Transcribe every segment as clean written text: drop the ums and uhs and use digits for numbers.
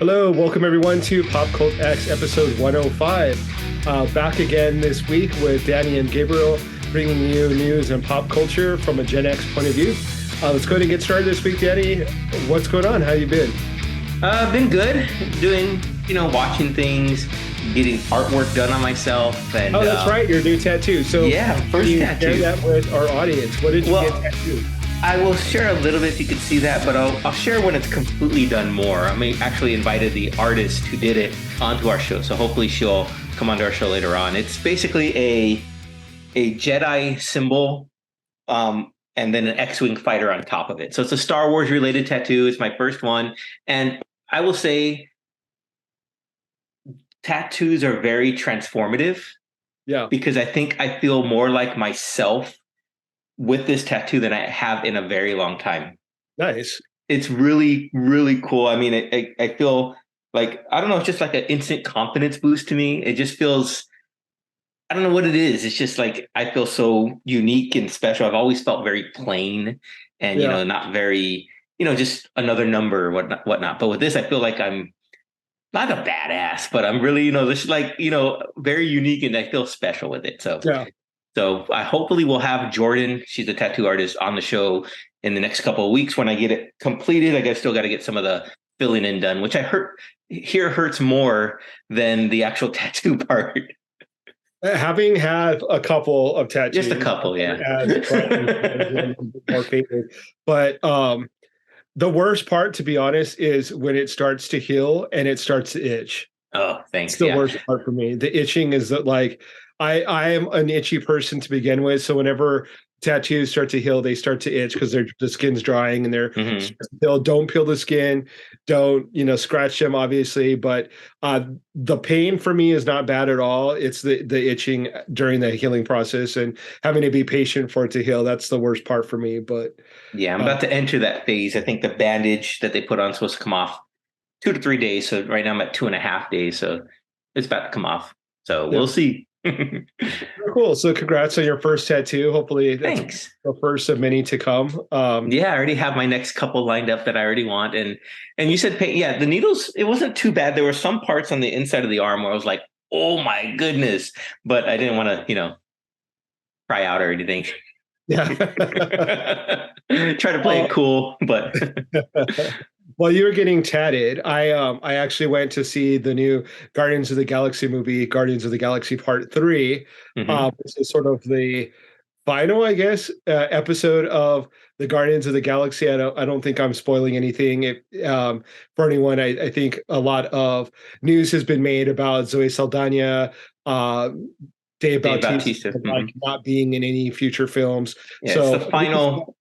Hello, welcome everyone to PopCultX episode 105. Back again this week with Danny and Gabriel, bringing you news and pop culture from a Gen X point of view. Let's go ahead and get started this week, Danny. What's going on? How you been? Been good. Doing, watching things, getting artwork done on myself. And that's right, your new tattoo. So yeah, first can you tattoo. share that with our audience? What did you get tattooed? I will share a little bit if you could see that, but I'll share when it's completely done more. I actually invited the artist who did it onto our show, so hopefully she'll come onto our show later on. It's basically a Jedi symbol, and then an X-Wing fighter on top of it. So it's a Star Wars related tattoo. It's my first one, and I will say tattoos are very transformative. Yeah, because I think I feel more like myself with this tattoo than I have in a very long time. Nice. It's really, really cool. I mean, I feel like, I don't know, it's just like an instant confidence boost to me. It just feels, I don't know what it is. It's just like, I feel so unique and special. I've always felt very plain and, not very, just another number or whatnot. But with this, I feel like I'm not a badass, but I'm really, this is like, very unique and I feel special with it. So yeah. So I hopefully will have Jordan, she's a tattoo artist, on the show in the next couple of weeks when I get it completed. I still got to get some of the filling in done, which I hear hurts more than the actual tattoo part. Having had a couple of tattoos. Just a couple, yeah. More painted. But the worst part, to be honest, is when it starts to heal and it starts to itch. Oh, thanks. It's the worst part for me. The itching is that, like, I am an itchy person to begin with. So whenever tattoos start to heal, they start to itch because the skin's drying and they're don't peel the skin, don't scratch them, obviously. But the pain for me is not bad at all. It's the itching during the healing process and having to be patient for it to heal. That's the worst part for me. But yeah, I'm about to enter that phase. I think the bandage that they put on is supposed to come off 2 to 3 days. So right now I'm at 2.5 days. So it's about to come off. So we'll see. Cool. So congrats on your first tattoo. Hopefully that's the first of many to come. Yeah, I already have my next couple lined up that I already want. And you said paint. Yeah, the needles, it wasn't too bad. There were some parts on the inside of the arm where I was like, oh my goodness. But I didn't want to, cry out or anything. Yeah. Try to play it cool, but while you were getting tatted, I actually went to see the new Guardians of the Galaxy movie, Guardians of the Galaxy Part 3. This is sort of the final, I guess, episode of the Guardians of the Galaxy. I don't think I'm spoiling anything. For anyone, I think a lot of news has been made about Zoe Saldana, Dave Bautista not being in any future films. Yeah, so it's the final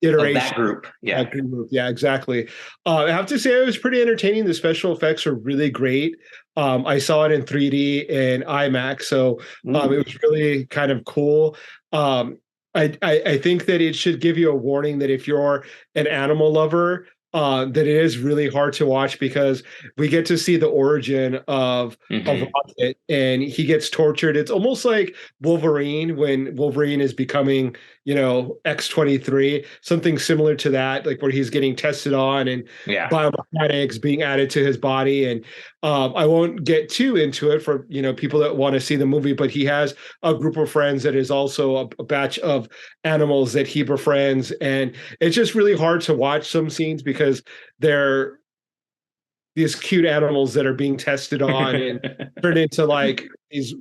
iteration of that group. Yeah. Yeah, exactly. I have to say it was pretty entertaining. The special effects are really great. I saw it in 3D and IMAX, so it was really kind of cool. I think that it should give you a warning that if you're an animal lover, that it is really hard to watch because we get to see the origin of Rocket and he gets tortured. It's almost like Wolverine when Wolverine is becoming, X-23, something similar to that, like where he's getting tested on and biomechanics being added to his body. And I won't get too into it for, people that want to see the movie, but he has a group of friends that is also a batch of animals that he befriends. And it's just really hard to watch some scenes because they're these cute animals that are being tested on and turned into like these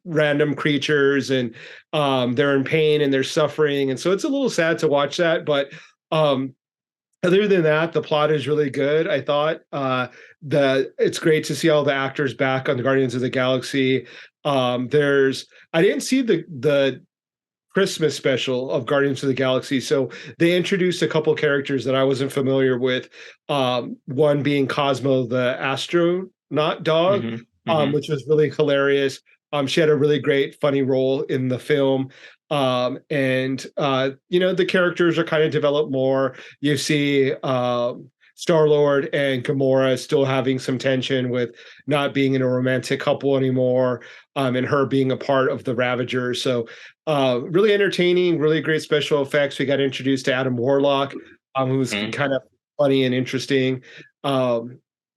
random creatures, and they're in pain and they're suffering. And so it's a little sad to watch that. But other than that, the plot is really good. I thought it's great to see all the actors back on the Guardians of the Galaxy. I didn't see the Christmas special of Guardians of the Galaxy. So they introduced a couple characters that I wasn't familiar with. One being Cosmo, the astronaut dog, which was really hilarious. She had a really great, funny role in the film. The characters are kind of developed more. You see Star-Lord and Gamora still having some tension with not being in a romantic couple anymore, and her being a part of the Ravagers. So really entertaining, really great special effects. We got introduced to Adam Warlock, who's kind of funny and interesting.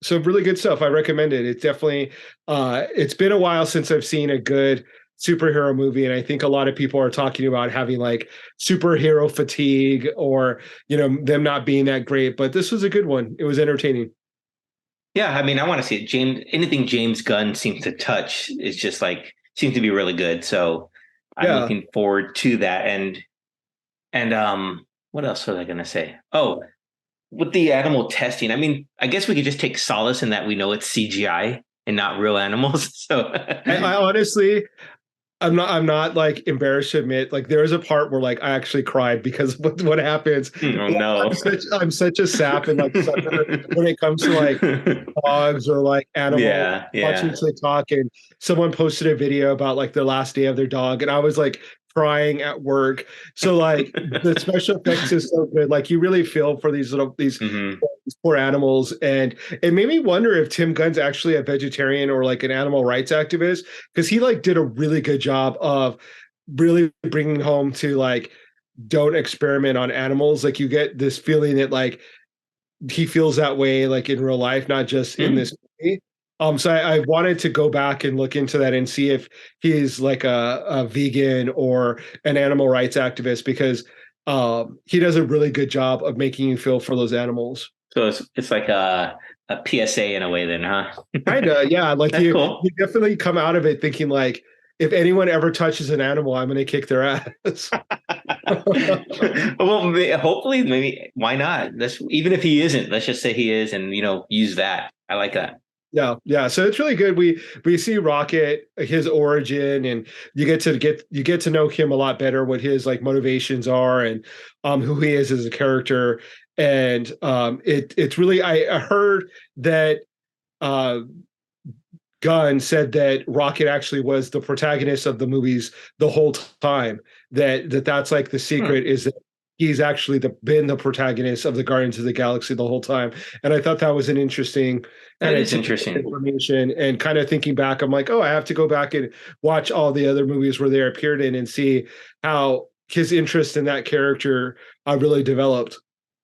So really good stuff. I recommend it. It's definitely it's been a while since I've seen a good superhero movie, and I think a lot of people are talking about having like superhero fatigue or them not being that great. But this was a good one. It was entertaining. Yeah, I mean, I want to see it. Anything James Gunn seems to touch is just like seems to be really good. So I'm Yeah. looking forward to that. And what else was I gonna say? Oh, with the animal testing, I mean, I guess we could just take solace in that we know it's CGI and not real animals. So I honestly, I'm not like embarrassed to admit, like there is a part where like I actually cried because of what happens. oh Like, no. I'm such a sap and like sucker when it comes to like dogs or like animals Yeah, watching yeah. TikTok, and someone posted a video about like the last day of their dog, and I was like crying at work. So like the special effects is so good. Like you really feel for Hmm. these poor animals, and it made me wonder if Tim Gunn's actually a vegetarian or like an animal rights activist, because he like did a really good job of really bringing home to like don't experiment on animals. Like you get this feeling that like he feels that way like in real life, not just in this movie. So I wanted to go back and look into that and see if he's like a vegan or an animal rights activist, because he does a really good job of making you feel for those animals. So it's like a PSA in a way then, huh? Kinda, yeah. Like That's you cool. definitely come out of it thinking like, if anyone ever touches an animal, I'm going to kick their ass. Well, hopefully, maybe why not? Let's even if he isn't, let's just say he is, and use that. I like that. Yeah, yeah. So it's really good. We see Rocket, his origin, and you get to know him a lot better, what his like motivations are, and who he is as a character. And it's really I heard that uh Gunn said that Rocket actually was the protagonist of the movies the whole time. That's like the Hmm. secret, is that he's actually been the protagonist of the Guardians of the Galaxy the whole time. And I thought that was an interesting That kind of is tidbit of interesting. information. And kind of thinking back, I'm like, oh, I have to go back and watch all the other movies where they appeared in and see how his interest in that character really developed.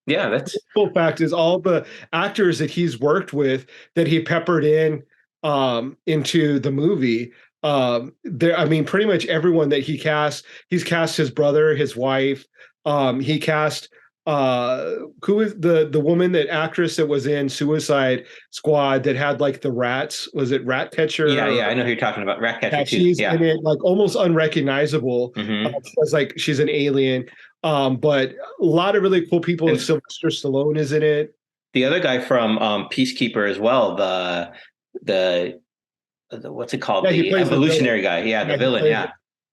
Yeah, that's Cool fact is all the actors that he's worked with that he peppered in into the movie. There, I mean, pretty much everyone that he's cast his brother, his wife. He cast who is the woman, that actress that was in Suicide Squad that had like the rats? Was it Rat yeah, Catcher? yeah. I know who you're talking about. Ratcatcher Yeah, too. she's Yeah. in it, like almost unrecognizable. Hmm. Because like she's an alien. But a lot of really cool people. And Sylvester Stallone is in it. the other guy from Peacekeeper as well. The what's it called? Yeah, he The plays the villain. evolutionary guy. Yeah, the Yeah, he villain. plays. Yeah.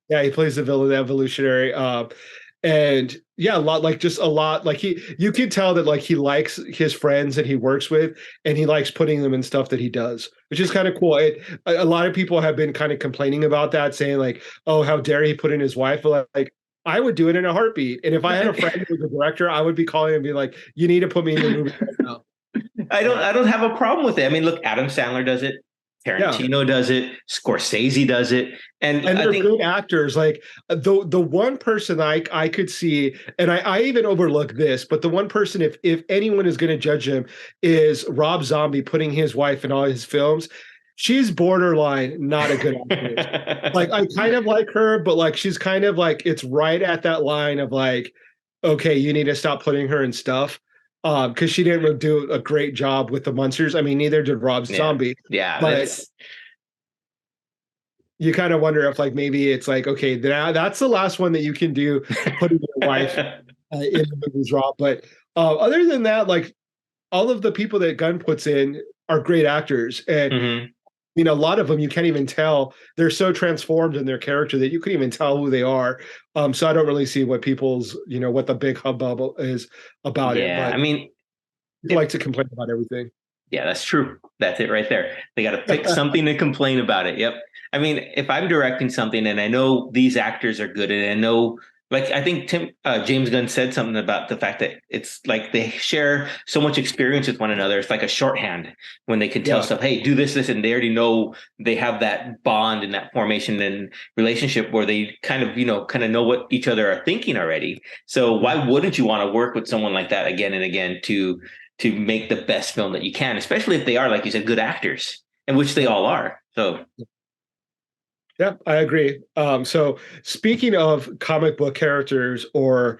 Yeah, he plays the villain, the evolutionary. And yeah, a lot, like just a lot, like you can tell that like he likes his friends that he works with, and he likes putting them in stuff that he does, which is kind of cool. A lot of people have been kind of complaining about that, saying like, "Oh, how dare he put in his wife?" But like, I would do it in a heartbeat. And if I had a friend who was a director, I would be calling and be like, "You need to put me in your movie right now." I don't have a problem with it. I mean, look, Adam Sandler does it, Yeah. Tarantino does it, Scorsese does it, and And I they're think good actors. Like the one person I could see, and I even overlook this, but the one person, if anyone is going to judge him, is Rob Zombie putting his wife in all his films. She's borderline not a good actress. Like I kind of like her, but like she's kind of like it's right at that line of like, okay, you need to stop putting her in stuff. Because she didn't really do a great job with the monsters. I mean, neither did Rob yeah, Zombie, yeah, but that's you kind of wonder if like maybe it's like, okay, that's the last one that you can do, putting your wife in the movie's raw. But other than that, like all of the people that Gunn puts in are great actors, and hmm. a lot of them you can't even tell, they're so transformed in their character that you couldn't even tell who they are. So I don't really see what people's what the big hubbub is about it, Yeah. but I mean, people if like to complain about everything. yeah, that's true. That's it right there. They got to pick something to complain about it. Yep. I mean, if I'm directing something and I know these actors are good, and I know, like, I think James Gunn said something about the fact that it's like they share so much experience with one another. It's like a shorthand when they can tell Yeah. stuff, hey, do this, and they already know they have that bond and that formation and relationship where they kind of know what each other are thinking already. So why wouldn't you want to work with someone like that again and again to make the best film that you can, especially if they are, like you said, good actors, and which they all are. So Yeah, I agree. So speaking of comic book characters or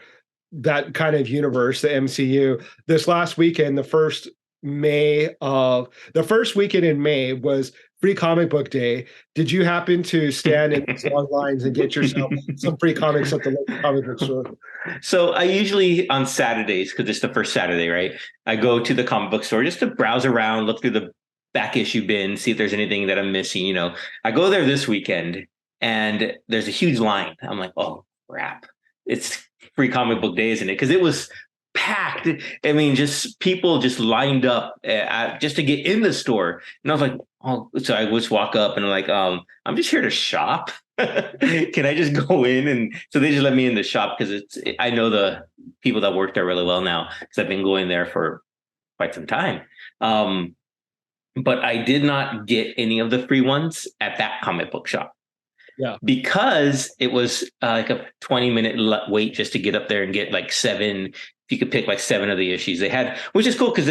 that kind of universe, the MCU, this last weekend, the first weekend in May was Free Comic Book Day. Did you happen to stand in these long lines and get yourself some free comics at the local comic book store? So I usually on Saturdays, because it's the first Saturday, right? I go to the comic book store just to browse around, look through the back issue bin, see if there's anything that I'm missing. I go there this weekend and there's a huge line. I'm like, oh crap. It's Free Comic Book Day, isn't it? Because it was packed. I mean, just people just lined up just to get in the store. And I was like, oh, so I just walk up and I'm like, I'm just here to shop. Can I just go in? And so they just let me in the shop because I know the people that work there really well now because I've been going there for quite some time. But I did not get any of the free ones at that comic book shop. Yeah. Because it was like a 20-minute wait just to get up there and get like 7. You could pick like 7 of the issues they had, which is cool because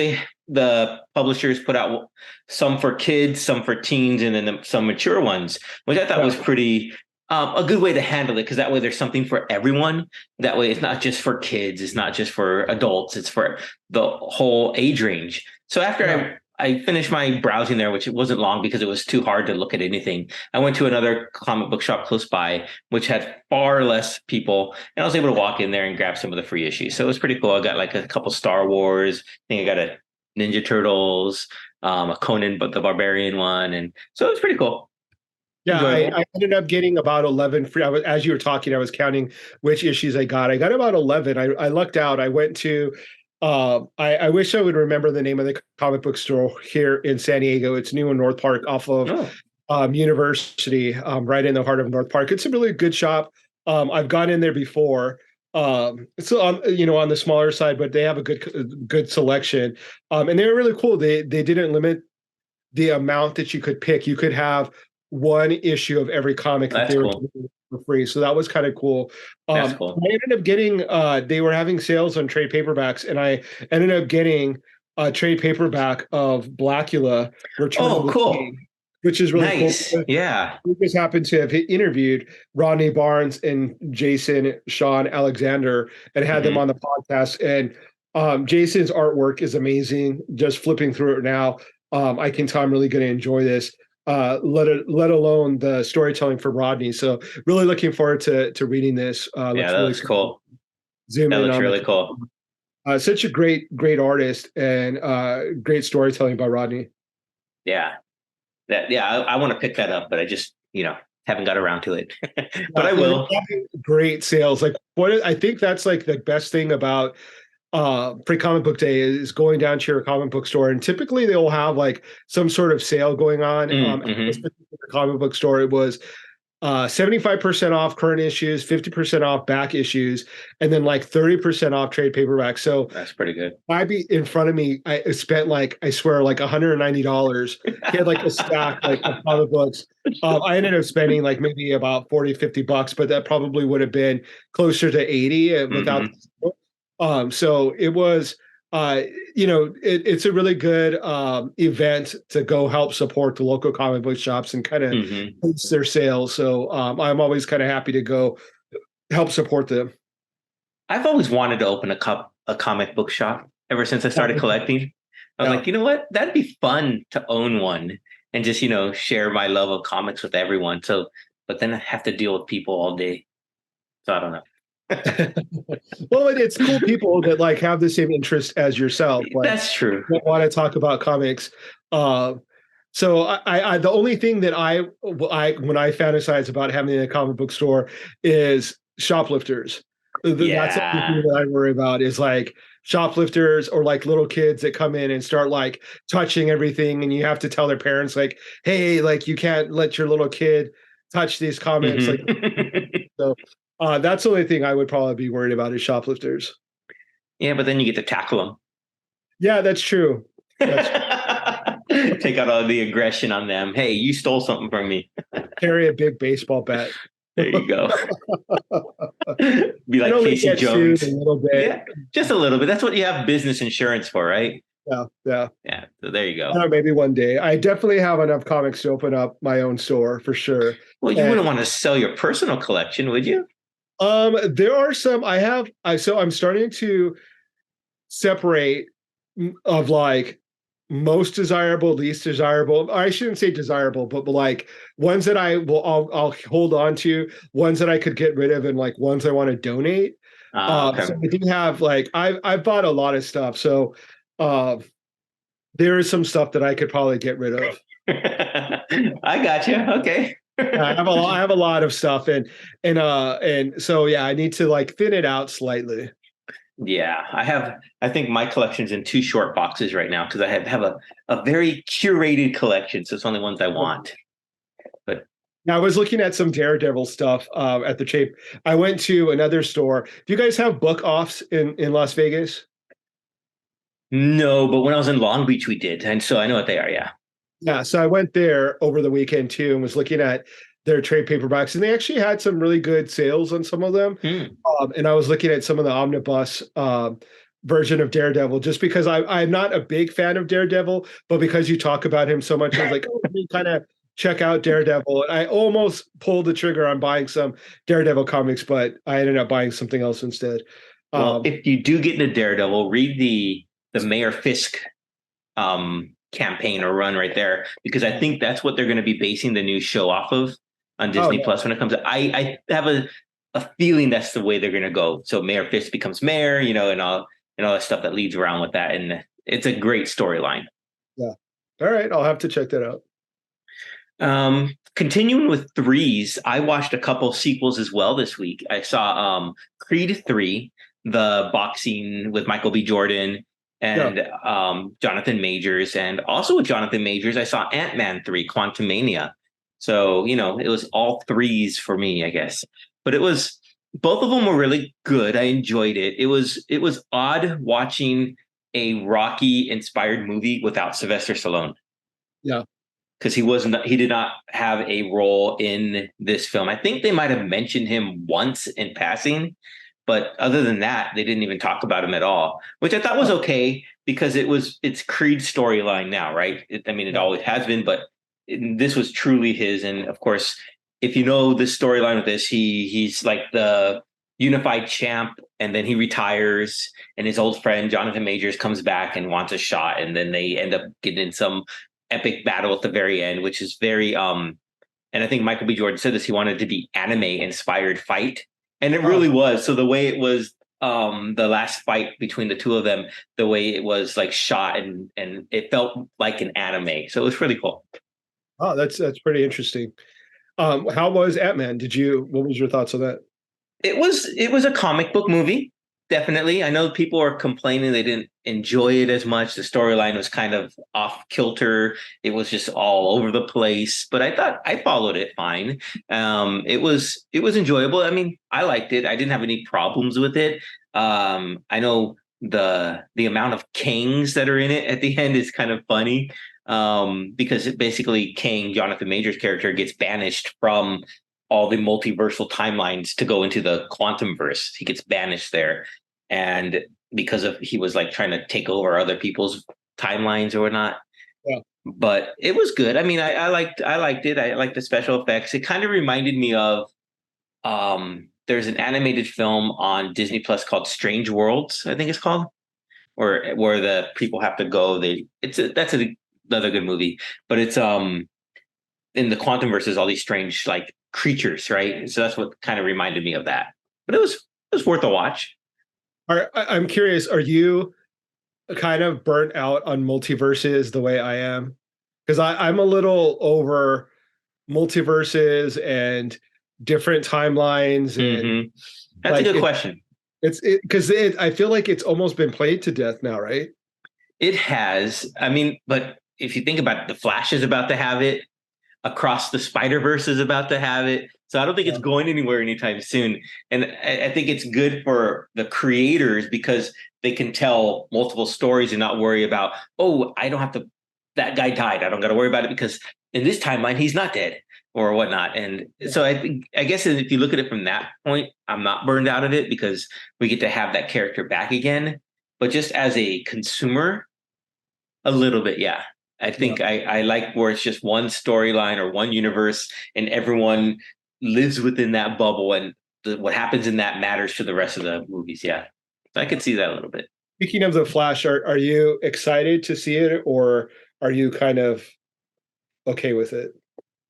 the publishers put out some for kids, some for teens, and then some mature ones, which I thought was pretty a good way to handle it because that way there's something for everyone. That way it's not just for kids, it's not just for adults, it's for the whole age range. So after I finished my browsing there, which it wasn't long because it was too hard to look at anything. I went to another comic book shop close by, which had far less people, and I was able to walk in there and grab some of the free issues. So it was pretty cool. I got like a couple Star Wars. I think I got a Ninja Turtles, a Conan, but the Barbarian one, and so it was pretty cool. Yeah, I ended up getting about 11 free. As you were talking, I was counting which issues I got. I got about 11. I lucked out. I went to I wish I would remember the name of the comic book store here in San Diego. It's new in North Park off of University, right in the heart of North Park. It's a really good shop. I've gone in there before. It's on on the smaller side, but they have a good selection. And they were really cool. They didn't limit the amount that you could pick. You could have one issue of every comic that they were giving for free. So that was kind of cool. That's cool. I ended up getting they were having sales on trade paperbacks, and I ended up getting a trade paperback of Blackula Return of the King, which is really cool. Yeah. We just happened to have interviewed Rodney Barnes and Jason Sean Alexander and had them on the podcast. And Jason's artwork is amazing. Just flipping through it now, I can tell I'm really going to enjoy this. Let alone the storytelling for Rodney. So really looking forward to reading this. That looks cool. Zoom that in looks on really cool. Such a great artist and great storytelling by Rodney. Yeah. I want to pick that up, but I just, haven't got around to it. But I will. Great sales. Like I think that's like the best thing about pre-comic book day is going down to your comic book store, and typically they'll have like some sort of sale going on. At this particular comic book store, it was 75% off current issues, 50% off back issues, and then like 30% off trade paperback. So that's pretty good. I'd be in front of me. I spent like, I swear, like $190. He had like a stack like of comic books. I ended up spending like maybe about $40-50, but that probably would have been closer to 80 without. So it was, it's a really good event to go help support the local comic book shops and kind of boost their sales. So I'm always kind of happy to go help support them. I've always wanted to open a comic book shop ever since I started collecting. I was like, you know what? That'd be fun to own one and just, share my love of comics with everyone. So, but then I have to deal with people all day. So I don't know. Well, it's cool people that like have the same interest as yourself. Like, that's true. Want to talk about comics. So I the only thing that I when I fantasize about having a comic book store is shoplifters. That's the thing that I worry about is like shoplifters or like little kids that come in and start like touching everything, and you have to tell their parents like, hey, like you can't let your little kid touch these comics. Like, so that's the only thing I would probably be worried about is shoplifters. Yeah, but then you get to tackle them. Yeah, that's true. Take out all the aggression on them. Hey, you stole something from me. Carry a big baseball bat. There you go. Be like Casey Jones. A little bit. Yeah, just a little bit. That's what you have business insurance for, right? Yeah, yeah. Yeah. So there you I go. don't know, maybe one day. I definitely have enough comics to open up my own store for sure. Well, you And wouldn't want to sell your personal collection, would you? there are some I have. So I'm starting to separate of like most desirable, least desirable. I shouldn't say desirable, but like ones that I'll hold on to, ones that I could get rid of, and like ones I want to donate. Okay. So I do have like I've bought a lot of stuff. So uh, there is some stuff that I could probably get rid of. I got you. Okay. I have a lot of stuff, and so yeah, I need to like thin it out slightly. Yeah, I think my collection's in two short boxes right now because I have a very curated collection. So it's only ones I want. But Now, I was looking at some Daredevil stuff at the Chape. I went to another store. Do you guys have book offs in Las Vegas? no, but when I was in Long Beach, we did. And so I know what they are. Yeah. Yeah, so I went there over the weekend too and was looking at their trade paperbacks, and they actually had some really good sales on some of them. Hmm. And I was looking at some of the omnibus version of Daredevil just because I'm not a big fan of Daredevil, but because you talk about him so much, I was like, oh, let me kind of check out Daredevil. And I almost pulled the trigger on buying some Daredevil comics, but I ended up buying something else instead. Well, Um, if you do get into Daredevil, read the Mayor Fisk campaign or run right there because I think that's what they're going to be basing the new show off of on oh, Disney Plus when it comes. I have a feeling that's the way they're going to go. So Mayor Fisk becomes mayor, and all that stuff that leads around with that, and it's a great storyline. yeah. All right, I'll have to check that out. Continuing with threes, I watched a couple sequels as well this week. I saw Creed 3, the boxing with Michael B. Jordan Yeah. and Jonathan Majors. And also with Jonathan Majors, I saw Ant-Man 3, Quantumania. So, it was all threes for me, I guess. But it was both of them were really good. I enjoyed it. It was odd watching a Rocky inspired movie without Sylvester Stallone Yeah. because he did not have a role in this film. I think they might have mentioned him once in passing, but other than that, they didn't even talk about him at all, which I thought was okay because it's Creed's storyline now, right? It always has been, but this was truly his. And of course, if you know the storyline with this, he's like the unified champ, and then he retires, and his old friend Jonathan Majors comes back and wants a shot, and then they end up getting in some epic battle at the very end, which is very and I think Michael B. Jordan said this, he wanted to be anime inspired fight. And it Oh, really was. So the way it was the last fight between the two of them, the way it was like shot and it felt like an anime. So it was really cool. oh, that's pretty interesting. How was Ant-Man? What was your thoughts on that? It was a comic book movie, definitely. I know people are complaining they didn't enjoy it as much. The storyline was kind of off kilter. It was just all over the place. But I thought I followed it fine. It was enjoyable. I liked it. I didn't have any problems with it. I know the amount of kings that are in it at the end is kind of funny. Because basically Kang, Jonathan Major's character, gets banished from all the multiversal timelines to go into the quantum verse. He gets banished there. And because of he was like trying to take over other people's timelines or whatnot. Yeah. But it was good. I liked it. I liked the special effects. It kind of reminded me of there's an animated film on Disney Plus called Strange Worlds, I think it's called, where the people have to go. Another good movie. But it's in the quantum verse, all these strange like creatures, right? So that's what kind of reminded me of that. But it was worth a watch. I'm curious, are you kind of burnt out on multiverses the way I am? Because I'm a little over multiverses and different timelines, and Hmm. That's a like good question. I feel like it's almost been played to death now, right? It has. But if you think about it, the Flash is about to have it. Across the Spider Verse is about to have it. So I don't think it's Yeah. going anywhere anytime soon. And I think it's good for the creators because they can tell multiple stories and not worry about, oh, I don't have to, that guy died. I don't got to worry about it because in this timeline, he's not dead or whatnot. And so I guess if you look at it from that point, I'm not burned out of it because we get to have that character back again. But just as a consumer, A little bit, yeah. I Yeah. think I like where it's just one storyline or one universe, and everyone lives within that bubble, and what happens in that matters to the rest of the movies. Yeah, so I could see that a little bit. Speaking of the Flash, are you excited to see it, or are you kind of okay with it?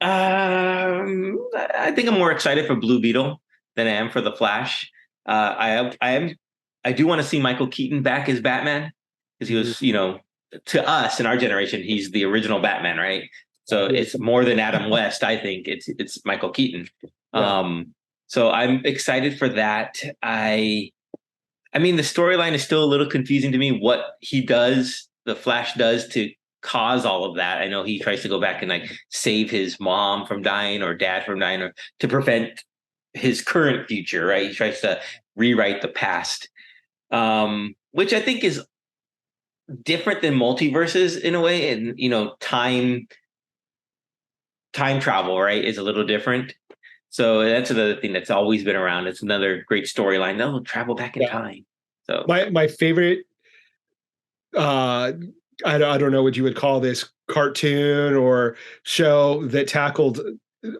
I think I'm more excited for Blue Beetle than I am for the Flash. I do want to see Michael Keaton back as Batman because he Mhm. was, to us in our generation, he's the original Batman, right? So Yeah. it's more than Adam West. I think it's Michael Keaton. Yeah. So I'm excited for that. I mean, the storyline is still a little confusing to me. What he does, the Flash does to cause all of that. I know he tries to go back and like save his mom from dying or dad from dying, or to prevent his current future. Right? He tries to rewrite the past, which I think is different than multiverses in a way. And time travel, right, is a little different. So that's another thing that's always been around. It's another great storyline. They'll travel back in Yeah. time. So My favorite, uh I don't know what you would call this, cartoon or show that tackled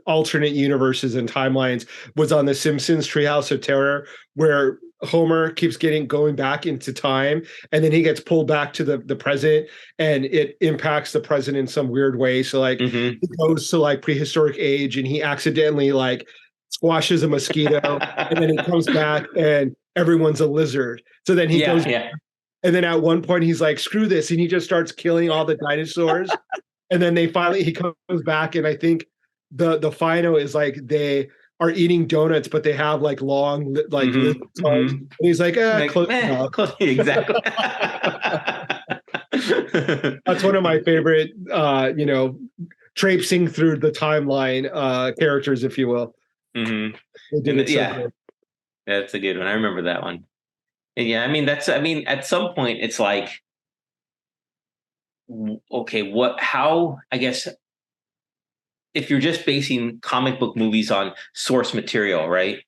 alternate universes and timelines was on the Simpsons Treehouse of Terror, where Homer keeps going back into time, and then he gets pulled back to the present, and it impacts the present in some weird way. So like mhm. he goes to like prehistoric age, and he accidentally like squashes a mosquito, and then he comes back and everyone's a lizard. So then he Yeah, goes, yeah. and then at one point he's like, screw this, and he just starts killing all the dinosaurs. And then he comes back, and I think the final is like they are eating donuts, but they have like long like lizard Mm-hmm. arms. Mm-hmm. And he's like, Like, close enough. exactly. That's one of my favorite traipsing through the timeline characters, if you will. hmm They did And it so yeah, good. that's a good one. I remember that one. And yeah, I mean, at some point, it's like, okay, I guess, if you're just basing comic book movies on source material, right?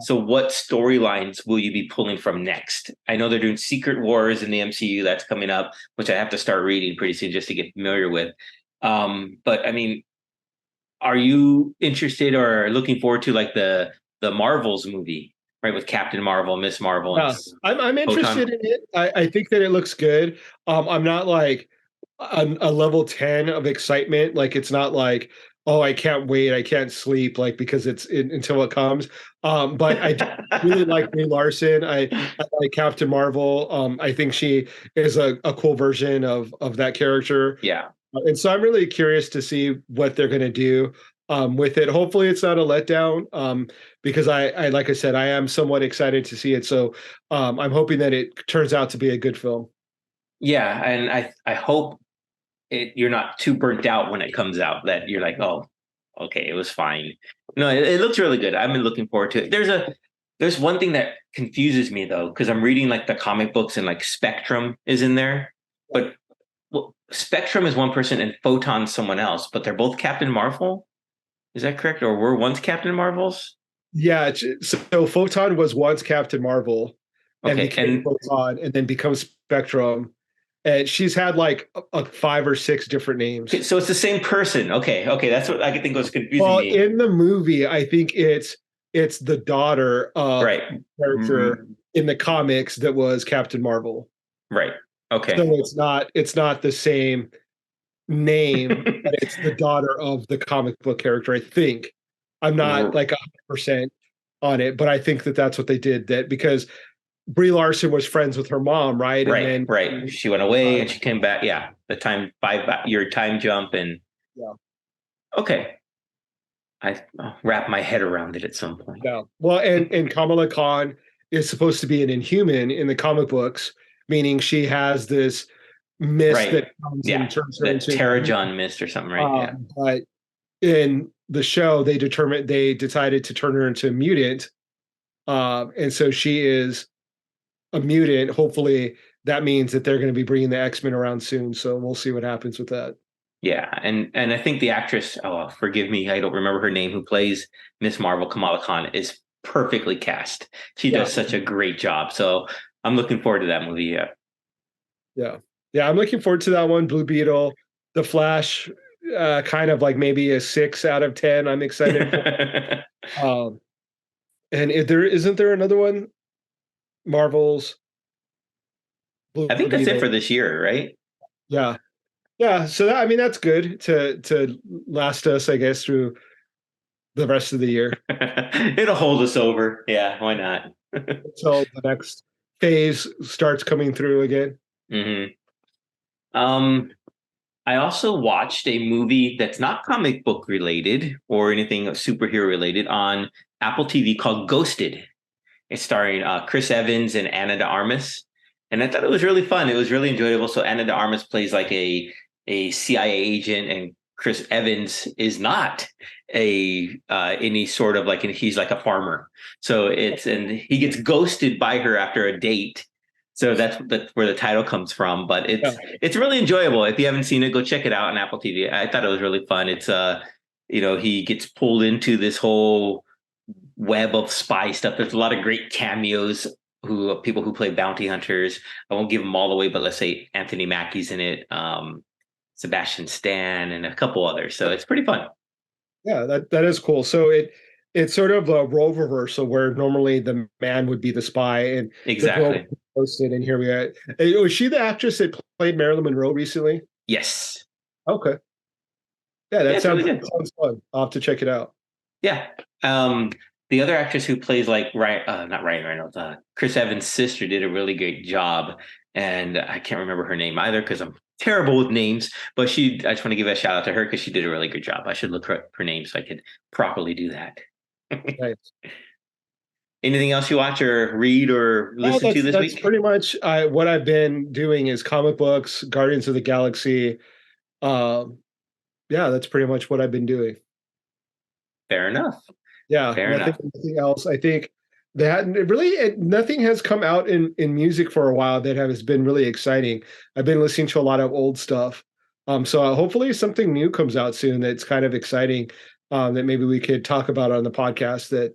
So what storylines will you be pulling from next? I know they're doing Secret Wars in the MCU that's coming up, which I have to start reading pretty soon just to get familiar with. But I mean, are you interested or looking forward to like the Marvels movie, right? With Captain Marvel, Miss Marvel, and Yeah, I'm Photon. interested in it. I think that it looks good. I'm not like a level 10 of excitement. Like it's not like, oh, I can't wait, I can't sleep, like because until it comes. But I do really like Brie Larson. I like Captain Marvel. I think she is a cool version of that character. Yeah. And so I'm really curious to see what they're going to do with it. Hopefully, it's not a letdown, because like I said, I am somewhat excited to see it. So I'm hoping that it turns out to be a good film. Yeah, and I hope you're not too burnt out when it comes out, that you're like, oh, okay, it was fine. No, it looks really good. I've been looking forward to it. There's one thing that confuses me though, because I'm reading like the comic books and like Spectrum is in there, but well, Spectrum is one person and Photon's someone else, but they're both Captain Marvel. Is that correct? Or were once Captain Marvels? Yeah, so Photon was once Captain Marvel and Okay, became and Photon and then becomes Spectrum. And she's had like five or six different okay, names. so it's the same person. Okay, okay, that's what I could think was confusing Well, me. in the movie, I think it's the daughter of Right. the character in the comics that was Captain Marvel. Right. Okay. So it's not the same name, but it's the daughter of the comic book character. I think I'm not like 100% on it, but I think that that's what they did. That because Brie Larson was friends with her mom, right? And Right, then right. She went away uh, and she came back. Yeah, the time 5 year time jump, and yeah, okay, I'll wrap my head around it at some point. yeah. Well, and Kamala Khan is supposed to be an Inhuman in the comic books, meaning she has this mist Right. that comes Yeah, and turns her the into an Inhuman. Terrigen mist or something. Right. Yeah. But in the show, they decided to turn her into a mutant, and so she is a mutant. Hopefully, that means that they're going to be bringing the X-Men around soon. So we'll see what happens with that. Yeah, and I think the actress, oh, forgive me, I don't remember her name, who plays Miss Marvel, Kamala Khan, is perfectly cast. She Yeah, does such a great job. So I'm looking forward to that movie. Yeah. yeah. Yeah, I'm looking forward to that one. Blue Beetle, The Flash, kind of like maybe a 6 out of 10. I'm excited for. Um, and if there isn't there another one, Marvel's Blue I think that's it Beetle. for this year, right? Yeah, yeah. So that, I mean, that's good to last us, I guess, through the rest of the year It'll hold us over. Yeah, why not? until the next phase starts coming through again. hmm Um, I also watched a movie that's not comic book related or anything superhero related on Apple TV called Ghosted. It's starring Chris Evans and Anna de Armas, and I thought it was really fun. It was really enjoyable. So Anna de Armas plays like a CIA agent, and Chris Evans is not a any sort of like, and he's like a farmer. So and he gets ghosted by her after a date. So that's where the title comes from. But Yeah, it's really enjoyable. If you haven't seen it, go check it out on Apple TV. I thought it was really fun. It's he gets pulled into this whole web of spy stuff. There's a lot of great cameos who people who play bounty hunters. I won't give them all away, but let's say Anthony Mackie's in it, Sebastian Stan, and a couple others. So it's pretty fun. yeah, that is cool. So it's sort of a role reversal where normally the man would be the spy and the girl Exactly. posted, and here we are. Was she the actress that played Marilyn Monroe recently? Yes. Okay. Yeah, Yeah, that it's really sounds, good. sounds fun. I'll have to check it out. Yeah. The other actress who plays like not Ryan Reynolds, Chris Evans' sister did a really great job, and I can't remember her name either because I'm terrible with names. But I just want to give a shout out to her because she did a really good job. I should look her name so I could properly do that. Nice. Anything else you watch or read or No, listen to this that's week? pretty much what I've been doing is comic books, Guardians of the Galaxy. Um, yeah, that's pretty much what I've been doing. Fair enough. Yeah, Fair enough. nothing else. I think that nothing has come out in music for a while that has been really exciting. I've been listening to a lot of old stuff. So hopefully something new comes out soon that's kind of exciting, that maybe we could talk about on the podcast that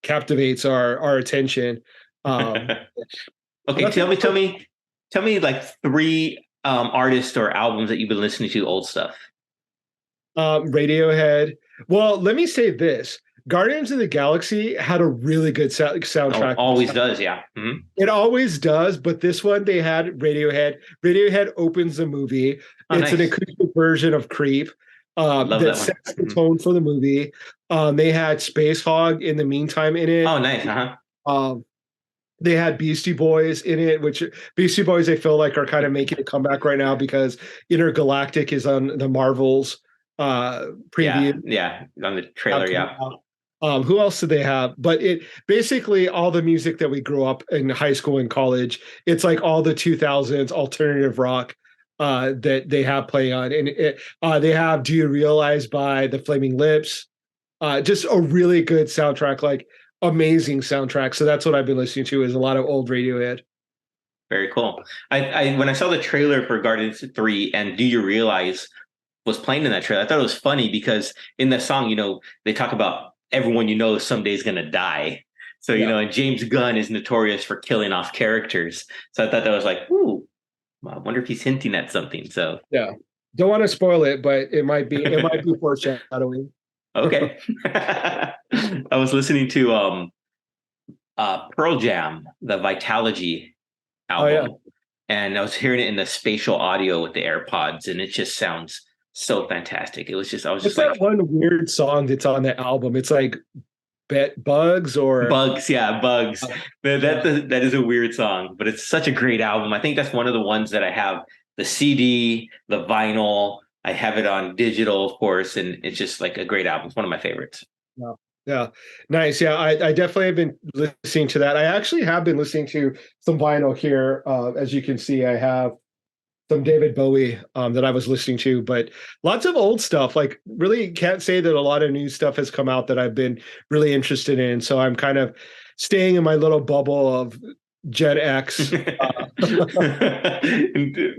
captivates our attention. Okay, Nothing. tell me like three artists or albums that you've been listening to old stuff. Radiohead. Well, let me say this. Guardians of the Galaxy had a really good Oh, soundtrack. always does, yeah. Hmm. It always does, but this one they had Radiohead. Radiohead opens the movie. Oh, It's an nice. acoustic version of Creep Love that that one. sets the Mhm. tone for the movie. They had Space Hog in the meantime in it. Oh, nice. Uh-huh. Um, they had Beastie Boys in it, which Beastie Boys I feel like are kind of making a comeback right now because Intergalactic is on the Marvels preview. Yeah, yeah. On the trailer, yeah. Who else did they have? But it basically all the music that we grew up in high school and college. It's like all the 2000s alternative rock that they have playing on, and they have "Do You Realize" by the Flaming Lips. Just a really good soundtrack, like amazing soundtrack. So that's what I've been listening to is a lot of old Radiohead. Very cool. I when I saw the trailer for Guardians 3 and Do You Realize was playing in that trailer, I thought it was funny because in the song, they talk about everyone someday is gonna die. So, Yeah, and James Gunn is notorious for killing off characters. So I thought that was like, ooh, I wonder if he's hinting at something. So yeah. Don't want to spoil it, but it might be foreshadowing. okay. I was listening to Pearl Jam, the Vitalogy Oh yeah. album, and I was hearing it in the spatial audio with the AirPods, and it just sounds so fantastic. I was What's just that like, one weird song that's on the album? It's like Bugs or bugs, yeah, bugs. yeah. That is a weird song, but it's such a great album. I think that's one of the ones that I have the CD, the vinyl. I have it on digital, of course, and it's just like a great album. It's one of my favorites. Yeah. Yeah. Nice. Yeah, I definitely have been listening to that. I actually have been listening to some vinyl here. As you can see, I have some David Bowie that I was listening to, but lots of old stuff. Like, really can't say that a lot of new stuff has come out that I've been really interested in. So I'm kind of staying in my little bubble of Gen X.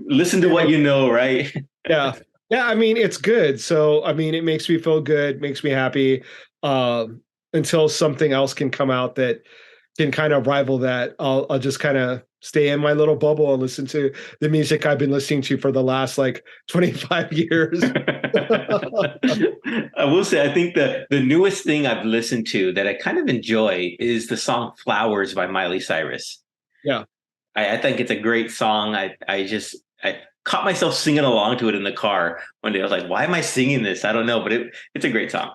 Listen to what you know, right? Yeah. Yeah, I mean, it's good. So, I mean, it makes me feel good, makes me happy, until something else can come out that can kind of rival that. I'll just kind of stay in my little bubble and listen to the music I've been listening to for the last like 25 years. I will say, I think the newest thing I've listened to that I kind of enjoy is the song "Flowers" by Miley Cyrus. Yeah. I think it's a great song. I caught myself singing along to it in the car one day. I was like, why am I singing this? I don't know, but it's a great song.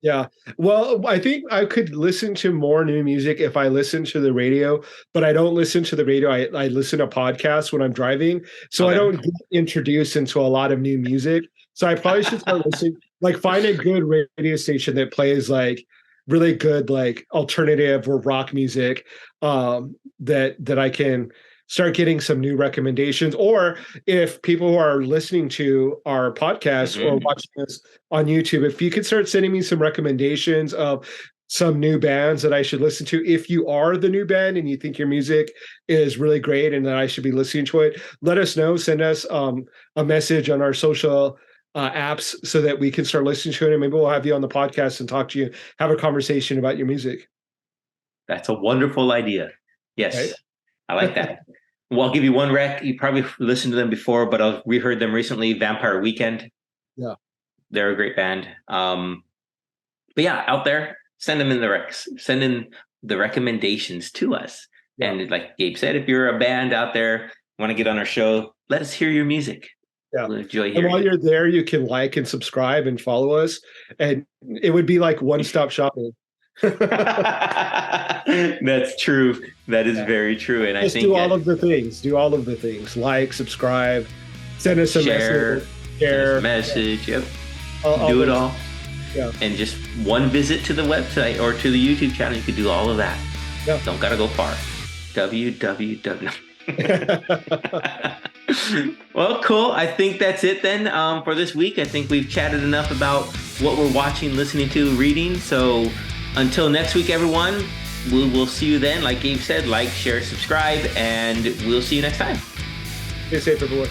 Yeah. Well, I think I could listen to more new music if I listen to the radio, but I don't listen to the radio. I listen to podcasts when I'm driving. So I don't get introduced into a lot of new music. So I probably should start listening, like find a good radio station that plays like really good, like alternative or rock music that I can start getting some new recommendations. Or if people who are listening to our podcast or watching this on YouTube, if you could start sending me some recommendations of some new bands that I should listen to. If you are the new band and you think your music is really great and that I should be listening to it, let us know. Send us a message on our social apps so that we can start listening to it. And maybe we'll have you on the podcast and talk to you, have a conversation about your music. That's a wonderful idea. Yes. Okay. I like that. Well, I'll give you one rec. You probably listened to them before, but I reheard them recently. Vampire Weekend. Yeah. They're a great band. But yeah, out there, send them in the recs. Send in the recommendations to us. Yeah. And like Gabe said, if you're a band out there, want to get on our show, let us hear your music. Yeah. We'll enjoy hearing and while you're there, you can like and subscribe and follow us. And it would be like one-stop shopping. That's true. That is very true. And just I think do all of the things. Do all of the things. Like, subscribe, send us a message. Share. Message. Yeah. Yep. Do it all. Yeah. And just one visit to the website or to the YouTube channel, you could do all of that. Yeah. Don't gotta go far. www. Well, cool. I think that's it then for this week. I think we've chatted enough about what we're watching, listening to, reading. So until next week, everyone, we'll see you then. Like Gabe said, like, share, subscribe, and we'll see you next time. Stay safe, everyone.